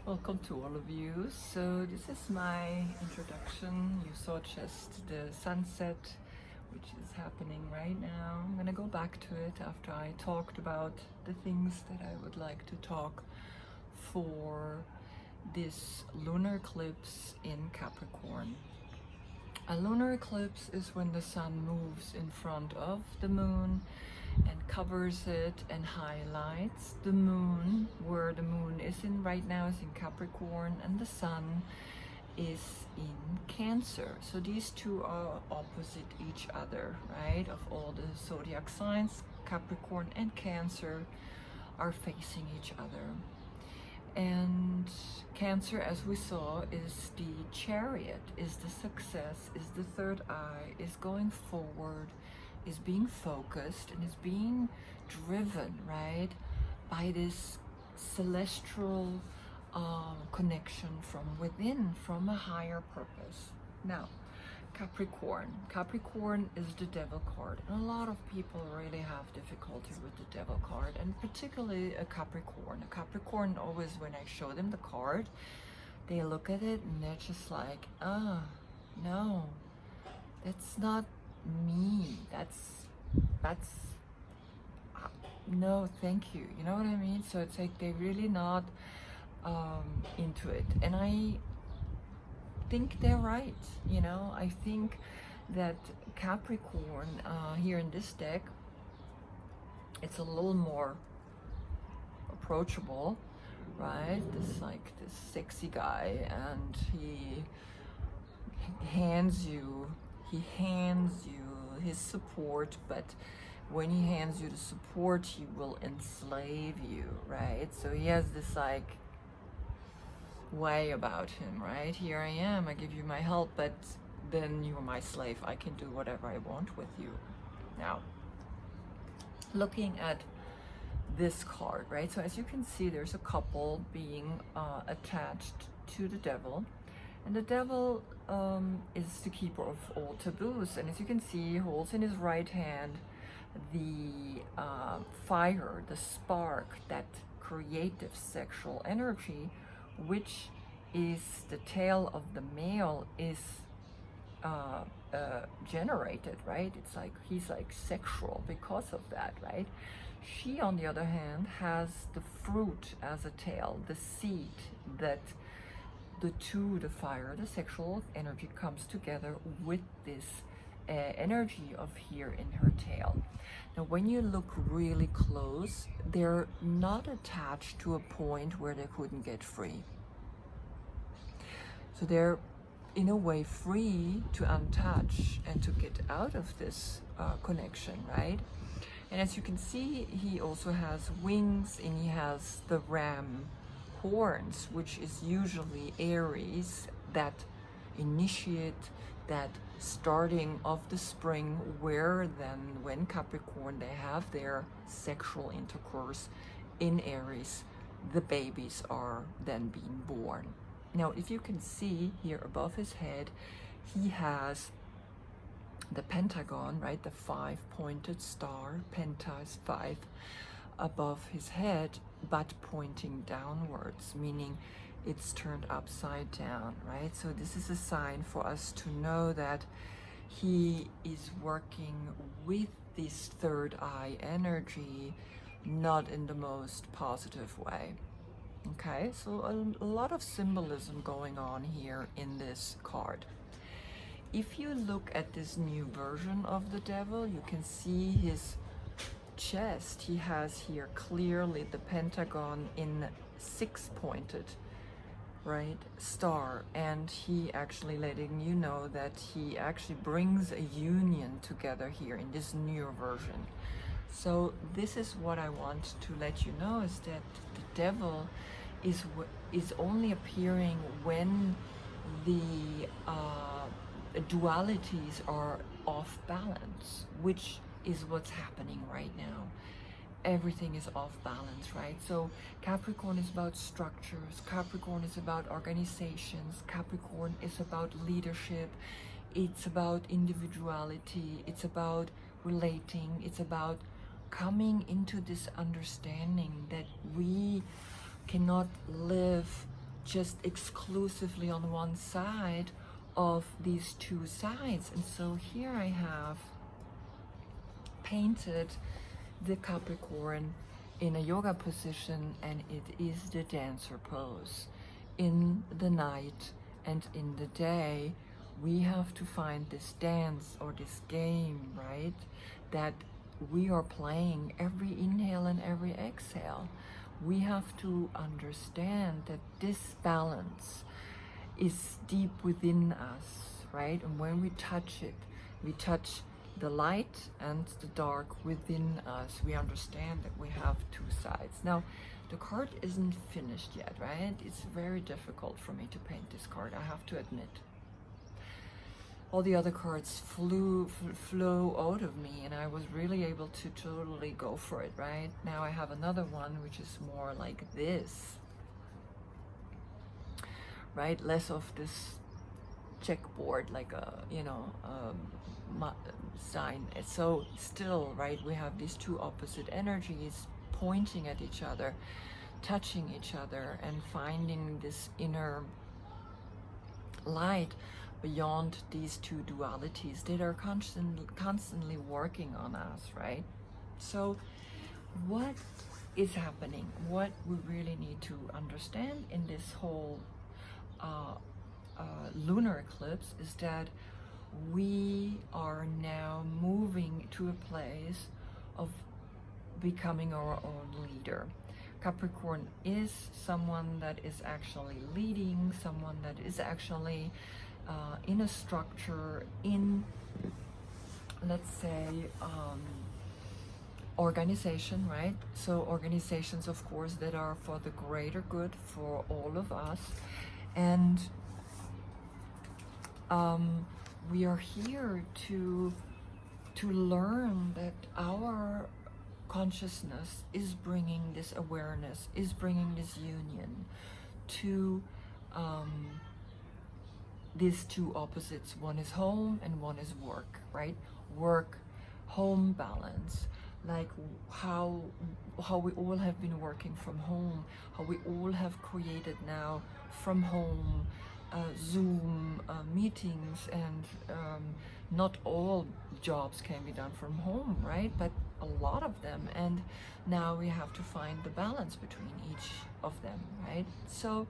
Welcome to all of you. So this is my introduction. You saw just the sunset, which is happening right now. I'm gonna go back to it after I talked about the things that I would like to talk for this lunar eclipse in Capricorn. A lunar eclipse is when the sun moves in front of the moon and covers it and highlights the moon. Where the moon is in right now is in Capricorn and the sun is in Cancer. So these two are opposite each other, right? Of all the zodiac signs, Capricorn and Cancer are facing each other. And Cancer, as we saw, is the chariot, is the success, is the third eye, is going forward, is being focused, and is being driven, right, by this celestial connection from within, from a higher purpose. Now, Capricorn is the devil card, and a lot of people really have difficulty with the devil card, and particularly a Capricorn always, when I show them the card, they look at it and they're just like, no, that's not me, that's no, thank you, you know what I mean? So it's like they're really not into it, and I think they're right. You know, I think that Capricorn here in this deck, it's a little more approachable, right? This sexy guy, and he hands you his support, but when he hands you the support, he will enslave you, right? So he has this like way about him, right? Here I am, I give you my help, but then you're my slave. I can do whatever I want with you. Now, looking at this card, right? So as you can see, there's a couple being attached to the devil, and the devil is the keeper of all taboos. And as you can see, he holds in his right hand the fire, the spark, that creative sexual energy, which is the tail of the male is generated, right? It's like he's like sexual because of that, right? She, on the other hand, has the fruit as a tail, the seed, that the two, the fire, the sexual energy, comes together with this energy of here in her tail. Now, when you look really close, they're not attached to a point where they couldn't get free. So they're, in a way, free to untouch and to get out of this connection, right? And as you can see, he also has wings, and he has the ram horns, which is usually Aries, that initiate, that starting of the spring, where then when Capricorn, they have their sexual intercourse in Aries, the babies are then being born. Now, if you can see here above his head, he has the pentagon, right? The 5-pointed star. Penta is 5 above his head, but pointing downwards, meaning it's turned upside down, right? So this is a sign for us to know that he is working with this third eye energy, not in the most positive way. Okay, so a lot of symbolism going on here in this card. If you look at this new version of the devil, you can see his chest. He has here clearly the pentagon in 6-pointed, right, star, and he actually letting you know that he actually brings a union together here in this new version. So this is what I want to let you know, is that the devil is only appearing when the dualities are off balance, which is what's happening right now. Everything is off balance, right? So Capricorn is about structures, Capricorn is about organizations, Capricorn is about leadership, it's about individuality, it's about relating, it's about coming into this understanding that we cannot live just exclusively on one side of these two sides. And so here I have painted the Capricorn in a yoga position, and it is the dancer pose. In the night and in the day, we have to find this dance or this game, right, that we are playing every inhale and every exhale. We have to understand that this balance is deep within us, right? And when we touch it, we touch the light and the dark within us. We understand that we have two sides. Now, the card isn't finished yet, right? It's very difficult for me to paint this card, I have to admit. All the other cards flow out of me, and I was really able to totally go for it, right? Now I have another one which is more like this, right? Less of this checkboard, like a, you know, sign. So still, right, we have these two opposite energies pointing at each other, touching each other, and finding this inner light beyond these two dualities that are constantly working on us, right? So what is happening, what we really need to understand in this whole lunar eclipse is that we are now moving to a place of becoming our own leader. Capricorn is someone that is actually leading, someone that is actually in a structure, in, let's say, organization, right? So organizations, of course, that are for the greater good for all of us. And we are here to learn that our consciousness is bringing this awareness, is bringing this union to these two opposites. One is home and one is work, right? Work, home balance, like how we all have been working from home, how we all have created now from home Zoom meetings, and not all jobs can be done from home, right? But a lot of them, and now we have to find the balance between each of them, right? So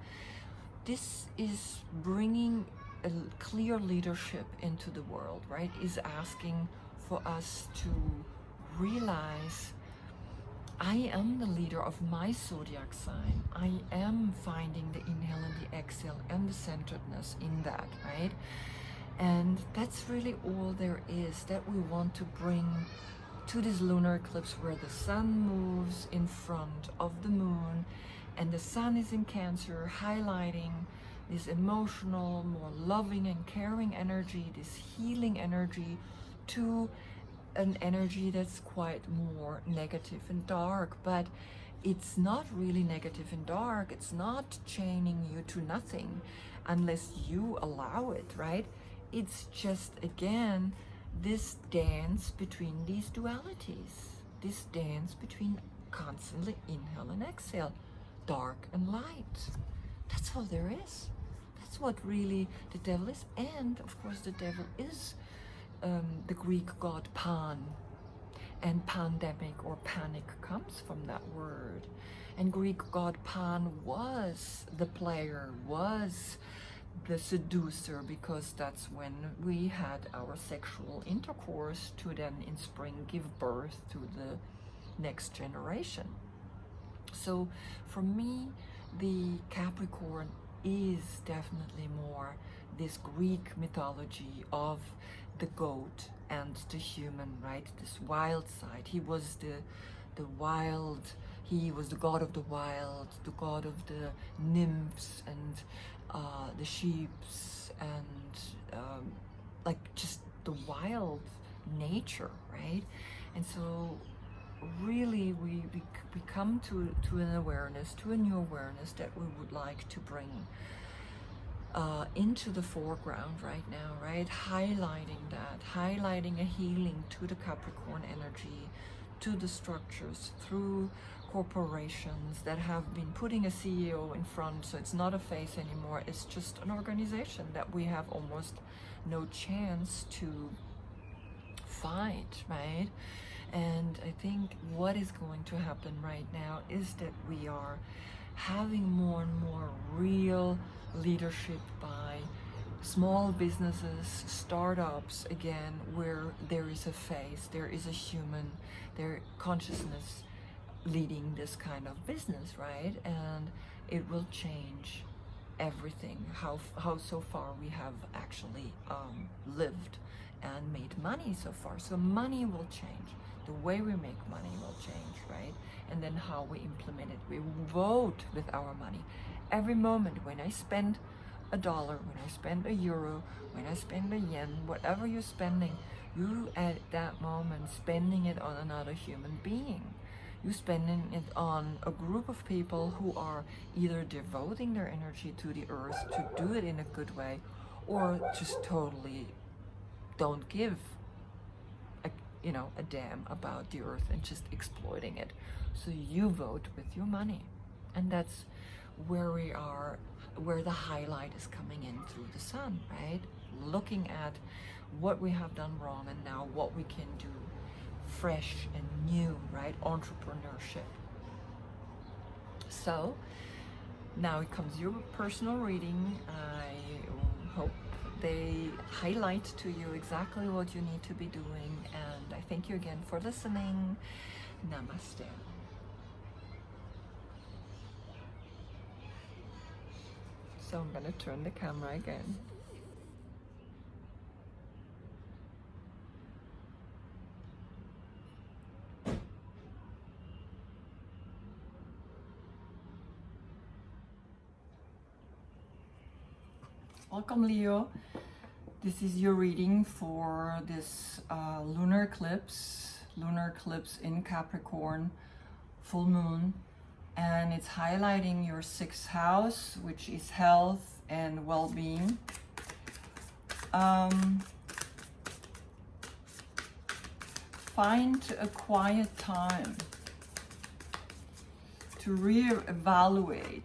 this is bringing a clear leadership into the world, right? Is asking for us to realize, I am the leader of my zodiac sign. I am finding the inhale and the exhale and the centeredness in that, right? And that's really all there is that we want to bring to this lunar eclipse, where the sun moves in front of the moon, and the sun is in Cancer, highlighting this emotional, more loving and caring energy, this healing energy, to an energy that's quite more negative and dark. But it's not really negative and dark. It's not chaining you to nothing unless you allow it, right? It's just, again, this dance between these dualities, this dance between constantly inhale and exhale, dark and light. That's all there is. That's what really the devil is. And of course the devil is the Greek god Pan, and pandemic or panic comes from that word. And Greek god Pan was the player, was the seducer, because that's when we had our sexual intercourse to then in spring give birth to the next generation. So for me, the Capricorn is definitely more this Greek mythology of the goat and the human, right? This wild side. He was the wild, he was the god of the wild, the god of the nymphs and the sheeps, and like just the wild nature, right? And so really we come to an awareness, to a new awareness that we would like to bring into the foreground right now, right? Highlighting that, highlighting a healing to the Capricorn energy, to the structures, through corporations that have been putting a CEO in front, so it's not a face anymore, it's just an organization that we have almost no chance to fight, right? And I think what is going to happen right now is that we are having more and more real leadership by small businesses, startups, again, where there is a face, there is a human, their consciousness leading this kind of business, right? And it will change everything, how so far we have actually lived and made money so far. So money will change, the way we make money will change, right? And then how we implement it. We vote with our money. Every moment when I spend $1, when I spend €1, when I spend a yen, whatever you're spending, you at that moment spending it on another human being. You're spending it on a group of people who are either devoting their energy to the earth to do it in a good way, or just totally don't give a damn about the earth and just exploiting it. So you vote with your money, and that's where we are, where the highlight is coming in through the sun, right? Looking at what we have done wrong and now what we can do fresh and new, right? Entrepreneurship. So now it comes your personal reading. I hope they highlight to you exactly what you need to be doing, and I thank you again for listening. Namaste. So I'm going to turn the camera again. Welcome, Leo. This is your reading for this lunar eclipse in Capricorn, full moon. And it's highlighting your 6th house, which is health and well-being. Find a quiet time to reevaluate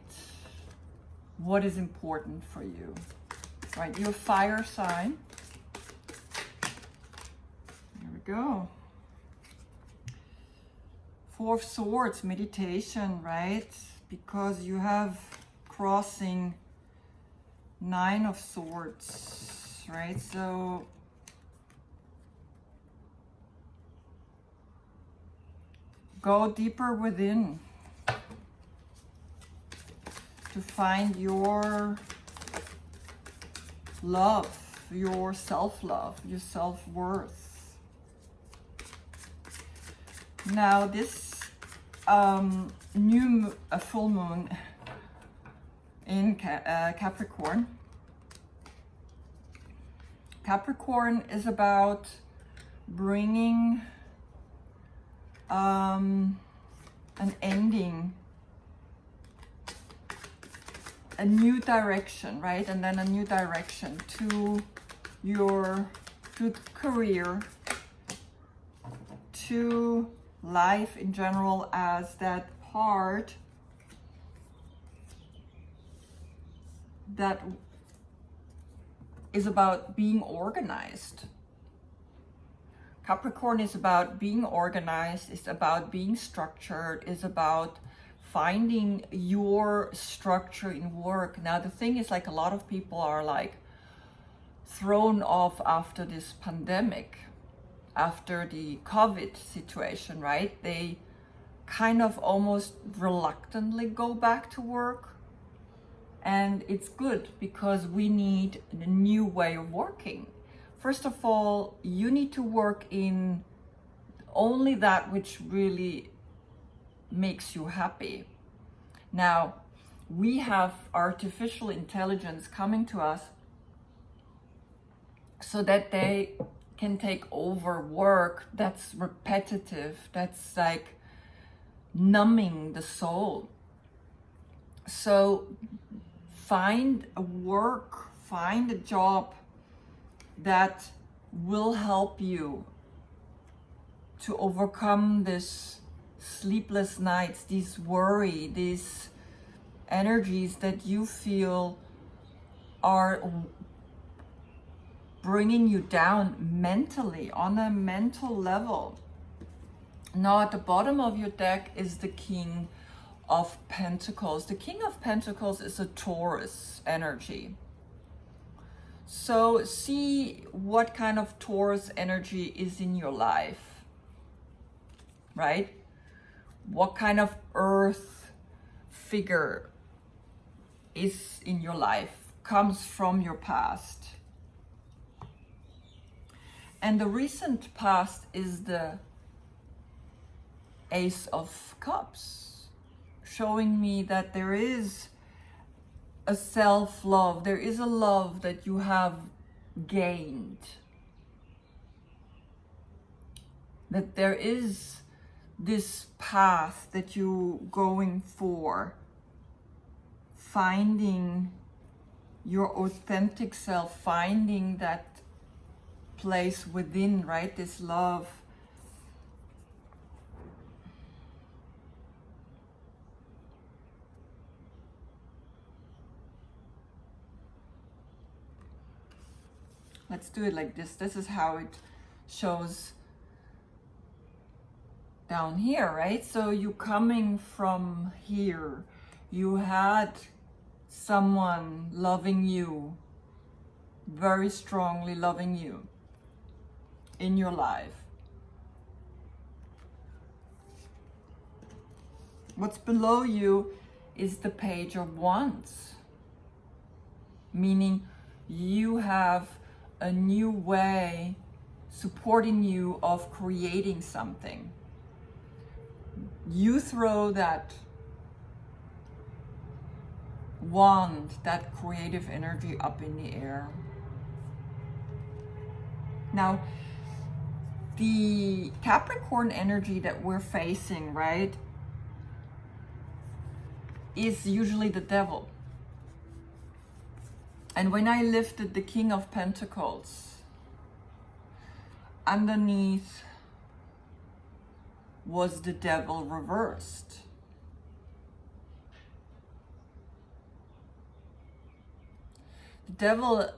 what is important for you. Right, you're a fire sign. There we go. 4 of Swords, meditation, right? Because you have crossing 9 of Swords, right? So go deeper within to find your love, your self-love, your self-worth. Now this full moon in Capricorn. Capricorn is about bringing an ending, a new direction, right? And then a new direction to your career, to life in general, as that part that is about being organized. Capricorn is about being organized, it's about being structured, it's about finding your structure in work. Now the thing is, like, a lot of people are like thrown off after this pandemic, after the COVID situation, right? They kind of almost reluctantly go back to work. And it's good because we need a new way of working. First of all, you need to work in only that which really makes you happy. Now, we have artificial intelligence coming to us so that they can take over work that's repetitive, that's like numbing the soul. So find a work, find a job that will help you to overcome this sleepless nights, these worry, these energies that you feel are bringing you down mentally, on a mental level. Now at the bottom of your deck is the King of Pentacles. The King of Pentacles is a Taurus energy. So see what kind of Taurus energy is in your life, right? What kind of earth figure is in your life, comes from your past. And the recent past is the Ace of Cups, showing me that there is a self-love, there is a love that you have gained, that there is this path that you're going for, finding your authentic self, finding that place within, right? This love. Let's do it like this. This is how it shows down here, right? So you coming from here, you had someone loving you, very strongly loving you in your life. What's below you is the Page of Wands, meaning you have a new way supporting you of creating something. You throw that wand, that creative energy up in the air. Now, the Capricorn energy that we're facing, right, is usually the devil. And when I lifted the King of Pentacles, underneath was the devil reversed. The devil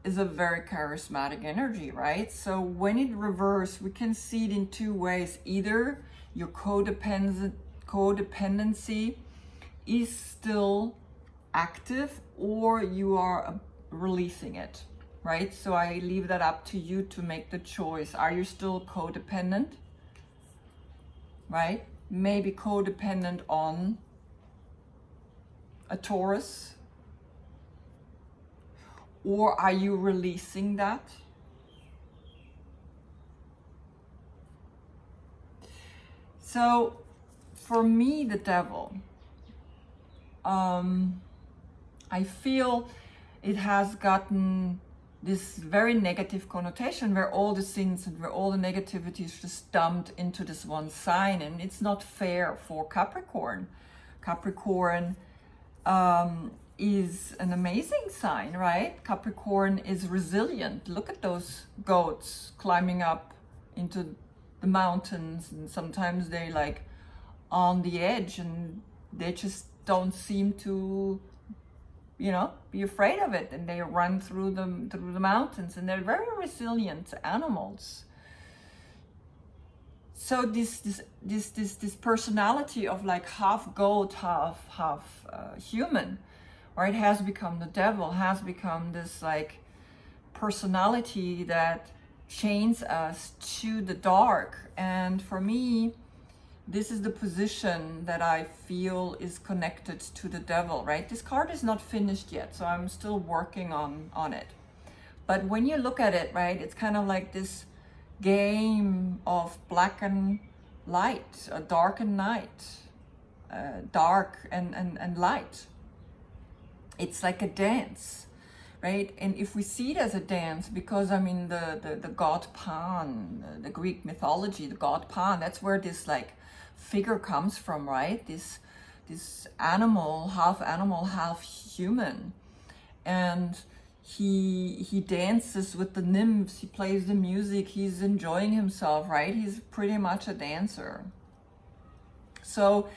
is a very charismatic energy, right? So when it reversed, we can see it in two ways. Either your codependency is still active, or you are releasing it, right? So I leave that up to you to make the choice. Are you still codependent, right? Maybe codependent on a Taurus, or are you releasing that? So for me, the devil, I feel it has gotten this very negative connotation where all the sins and where all the negativity is just dumped into this one sign, and it's not fair for Capricorn. Capricorn is an amazing sign, right? Capricorn is resilient. Look at those goats climbing up into the mountains, and sometimes they like on the edge and they just don't seem to, you know, be afraid of it, and they run through the mountains, and they're very resilient animals. So this personality of like half goat, half human, right, has become the devil, has become this like personality that chains us to the dark. And for me, this is the position that I feel is connected to the devil, right? This card is not finished yet, so I'm still working on it. But when you look at it, right, it's kind of like this game of black and light, a dark and night, dark and light. It's like a dance, right? And if we see it as a dance, because I mean the god Pan, the Greek mythology, the god Pan, that's where this like figure comes from, right? This animal, half human, and he dances with the nymphs, he plays the music, he's enjoying himself, right? He's pretty much a dancer. So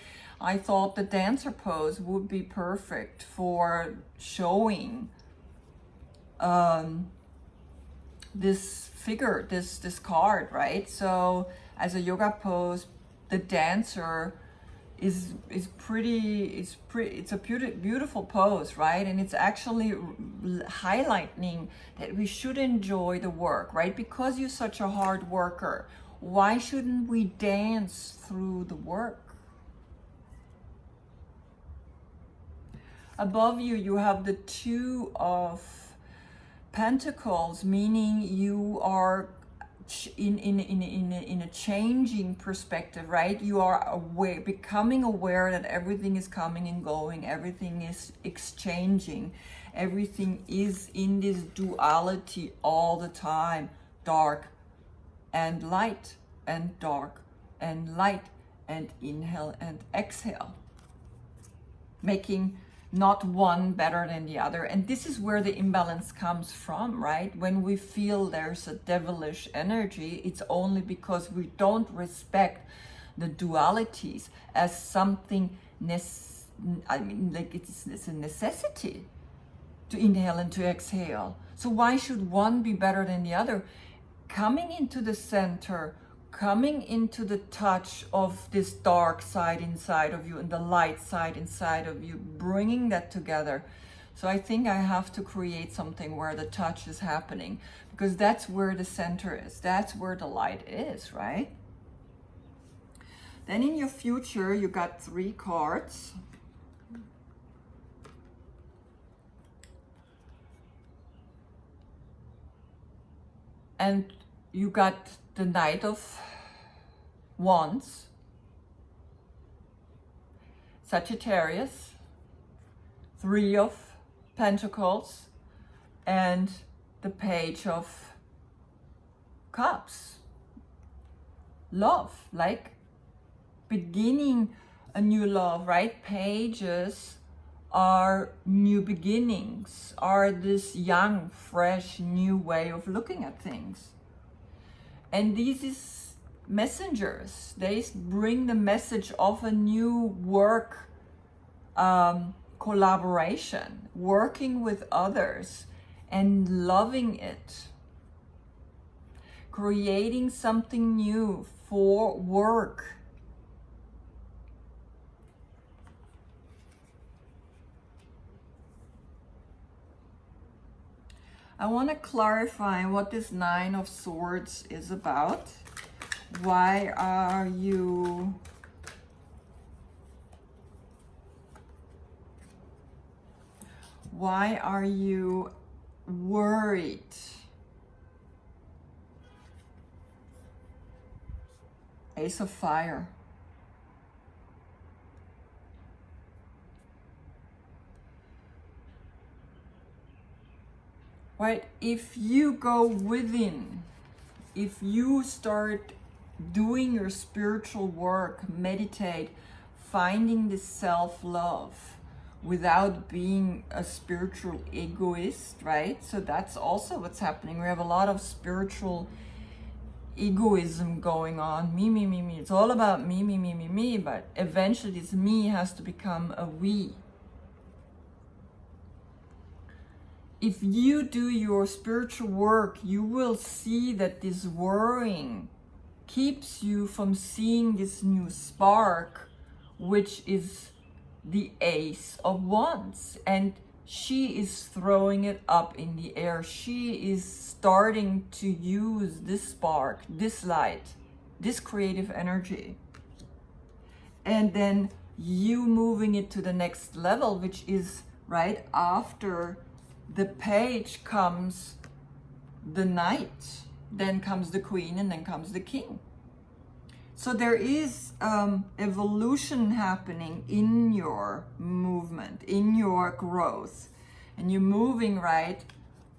I thought the dancer pose would be perfect for showing this figure, this card, right? So as a yoga pose, the dancer is it's a beautiful pose, right? And it's actually highlighting that we should enjoy the work, right? Because you're such a hard worker, why shouldn't we dance through the work? Above you, you have the Two of Pentacles, meaning you are in a changing perspective, right? You are aware, becoming aware that everything is coming and going, everything is exchanging, everything is in this duality all the time, dark and light, and dark and light, and inhale and exhale, making not one better than the other. And this is where the imbalance comes from, right? When we feel there's a devilish energy, it's only because we don't respect the dualities as something it's a necessity to inhale and to exhale. So why should one be better than the other? Coming into the center, coming into the touch of this dark side inside of you and the light side inside of you, bringing that together. So I think I have to create something where the touch is happening, because that's where the center is. That's where the light is, right? Then in your future, you got 3 cards. And you got the Knight of Wands, Sagittarius, 3 of Pentacles, and the Page of Cups. Love, like beginning a new love, right? Pages are new beginnings, are this young, fresh, new way of looking at things. And these is messengers. They bring the message of a new work collaboration, working with others and loving it, creating something new for work. I want to clarify what this 9 of Swords is about. Why are you worried? Ace of Fire. Right, if you go within, if you start doing your spiritual work, meditate, finding this self-love without being a spiritual egoist, right? So that's also what's happening. We have a lot of spiritual egoism going on. Me, me, me, me. It's all about me, me, me, me, me. But eventually this me has to become a we. If you do your spiritual work, you will see that this worrying keeps you from seeing this new spark, which is the Ace of Wands. And she is throwing it up in the air. She is starting to use this spark, this light, this creative energy. And then you moving it to the next level, which is right after the Page comes the Knight, then comes the Queen, and then comes the King. So there is evolution happening in your movement, in your growth, and you're moving right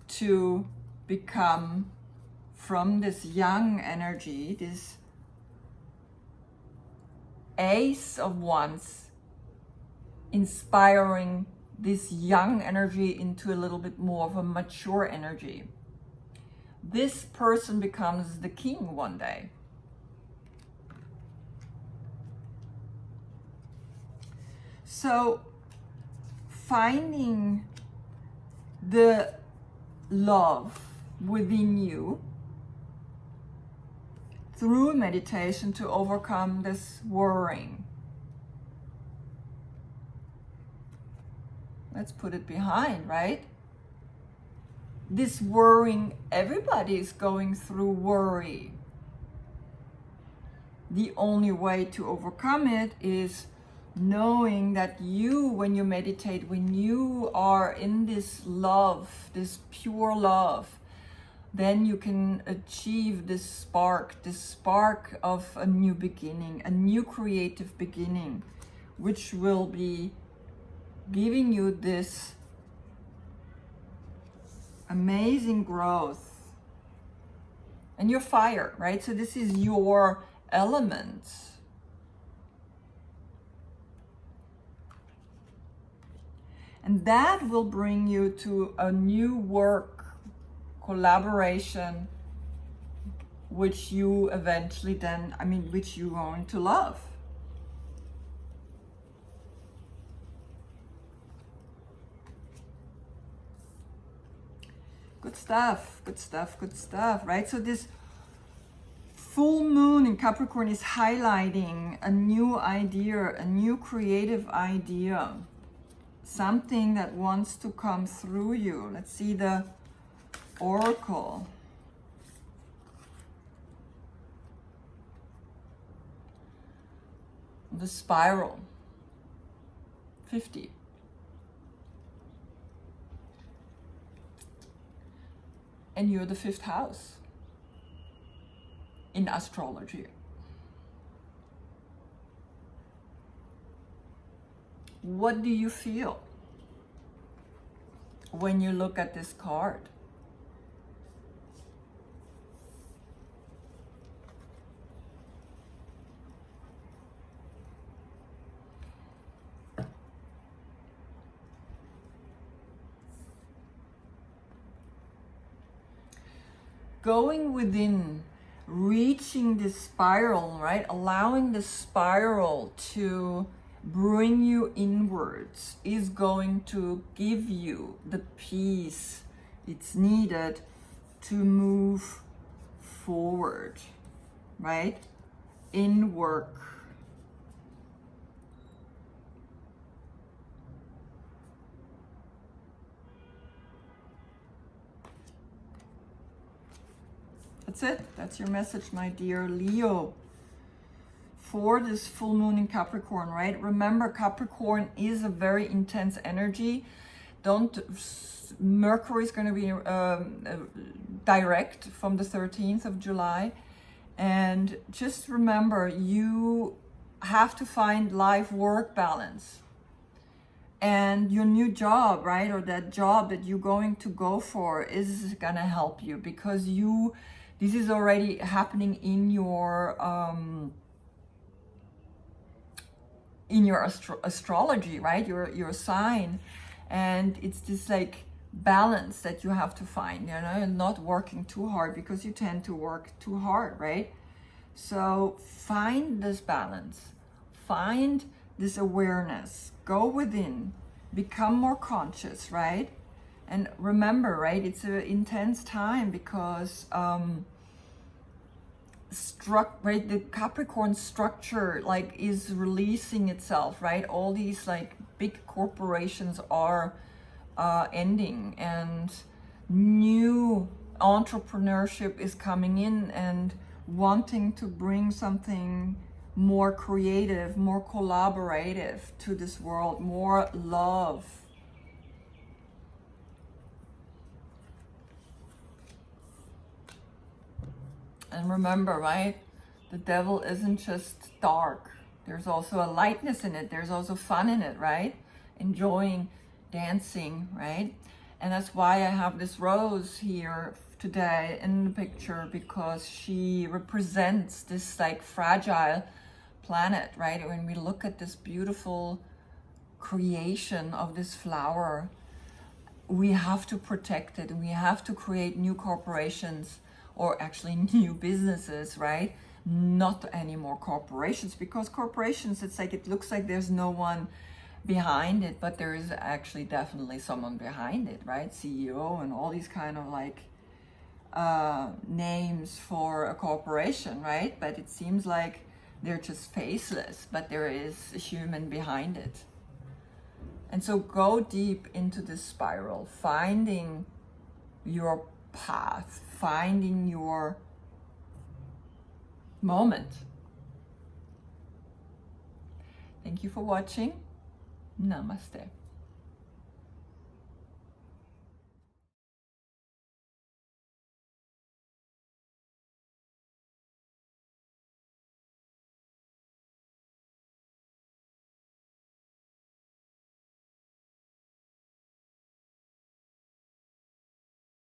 to become, from this young energy, this Ace of Wands, inspiring this young energy into a little bit more of a mature energy. This person becomes the king one day. So finding the love within you through meditation to overcome this worrying. Let's put it behind, right? This worrying, everybody is going through worry. The only way to overcome it is knowing that you, when you meditate, when you are in this love, this pure love, then you can achieve this spark of a new beginning, a new creative beginning, which will be giving you this amazing growth. And your fire, right? So this is your element. And that will bring you to a new work, collaboration, which you eventually then, which you're going to love. Good stuff, good stuff, good stuff, right? So this full moon in Capricorn is highlighting a new idea, a new creative idea, something that wants to come through you. Let's see the oracle. The spiral. 50. And you're the 5th house in astrology. What do you feel when you look at this card? Going within, reaching this spiral, right? Allowing the spiral to bring you inwards is going to give you the peace it's needed to move forward, right? In work. That's it. That's your message, my dear Leo, for this full moon in Capricorn, right? Remember, Capricorn is a very intense energy. Mercury is going to be direct from the 13th of July. And just remember, you have to find life-work balance. And your new job, right? Or that job that you're going to go for is going to help you, because this is already happening in your astrology, right? Your sign, and it's this like balance that you have to find, and not working too hard, because you tend to work too hard, right? So find this balance, find this awareness, go within, become more conscious, right? And remember, right, it's an intense time, because the Capricorn structure is releasing itself, right? All these big corporations are ending, and new entrepreneurship is coming in and wanting to bring something more creative, more collaborative to this world, more love. And remember, right, the devil isn't just dark. There's also a lightness in it. There's also fun in it, right? Enjoying dancing, right? And that's why I have this rose here today in the picture, because she represents this fragile planet, right? When we look at this beautiful creation of this flower, we have to protect it. We have to create new corporations, or actually new businesses, right? Not any more corporations, because corporations, it looks like there's no one behind it, but there is actually definitely someone behind it, right? CEO and all these kind of like names for a corporation, right? But it seems like they're just faceless, but there is a human behind it. And so go deep into this spiral, finding your path, finding your moment. Thank you for watching. Namaste.